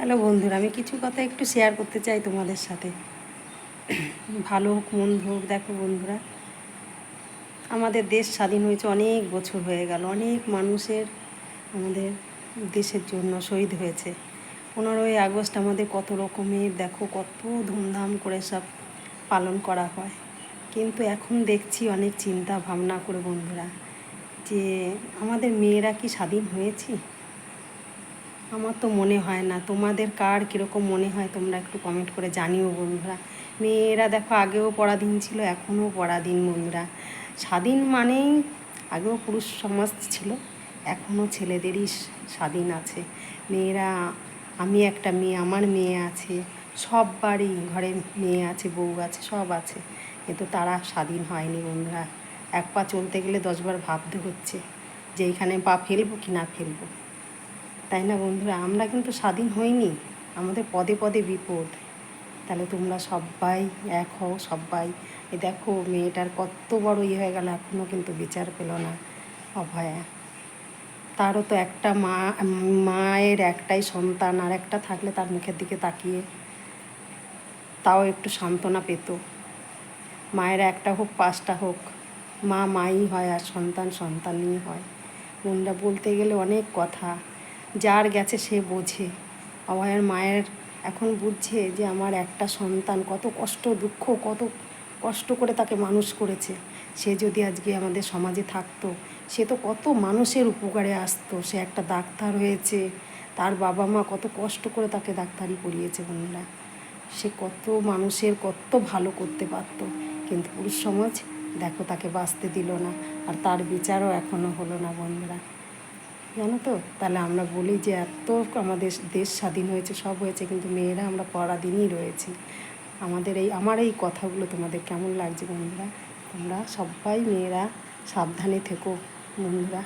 Hello বন্ধুরা, আমি কিছু কথা একটু শেয়ার করতে চাই তোমাদের সাথে। ভালো হোক মন্দ হোক, দেখো বন্ধুরা, আমাদের দেশ স্বাধীন হয়েছে অনেক বছর হয়ে গেল। অনেক মানুষের আমাদের দেশের জন্য শহীদ হয়েছে। 15ই আগস্ট আমাদের কত রকমের, দেখো কত ধুমধাম করে সব পালন করা হয়। কিন্তু এখন দেখছি অনেক চিন্তা ভাবনা করে বন্ধুরা, যে আমাদের মেয়েরা কি স্বাধীন হয়েছি? আমার তো মনে হয় না। তোমাদের কার কীরকম মনে হয় তোমরা একটু কমেন্ট করে জানিও বন্ধুরা। মেয়েরা দেখো আগেও পরাধীন ছিল, এখনও পরাধীন বন্ধুরা। স্বাধীন মানেই আগেও পুরুষ সমাজ ছিল, এখনও ছেলেদেরই স্বাধীন আছে। মেয়েরা, আমি একটা মেয়ে, আমার মেয়ে আছে, সব বাড়ি ঘরে মেয়ে আছে, বউ আছে, সব আছে, কিন্তু তারা স্বাধীন হয়নি বন্ধুরা। এক পা চলতে গেলে 10বার ভাবতে হচ্ছে যে এইখানে পা ফেলবো কি না ফেলবো, তাই না বন্ধুরা? আমরা কিন্তু স্বাধীন হইনি, আমাদের পদে পদে বিপদ। তাহলে তোমরা সবাই এক হও, সবাই। এই দেখো মেয়েটার কত বড় ইয়ে হয়ে গেল, এখনও কিন্তু বিচার পেল না অভয়া। তারও তো একটা মায়ের একটাই সন্তান, আর একটা থাকলে তার মুখের দিকে তাকিয়ে তাও একটু সান্ত্বনা পেত। মায়ের একটা হোক 5টা হোক, মা মাই হয় আর সন্তান সন্তানই হয়। বন্ধুরা, বলতে গেলে অনেক কথা, যার গেছে সে বোঝে। অভয়ার মায়ের এখন বুঝছে যে আমার একটা সন্তান কত কষ্ট দুঃখ, কত কষ্ট করে তাকে মানুষ করেছে। সে যদি আজকে আমাদের সমাজে থাকতো, সে তো কত মানুষের উপকারে আসতো। সে একটা ডাক্তার হয়েছে, তার বাবা মা কত কষ্ট করে তাকে ডাক্তারি পড়িয়েছে বন্ধুরা। সে কত মানুষের কত ভালো করতে পারত, কিন্তু পুরুষ সমাজ দেখো তাকে বাঁচতে দিল না, আর তার বিচারও এখনও হলো না বন্ধুরা, জানো তো? তাহলে আমরা বলি যে এত আমাদের দেশ স্বাধীন হয়েছে, সব হয়েছে, কিন্তু মেয়েরা আমরা পরাধীনই রয়েছি। আমার এই কথাগুলো তোমাদের কেমন লাগছে বন্ধুরা? তোমরা সবাই মেয়েরা সাবধানে থেকো বন্ধুরা।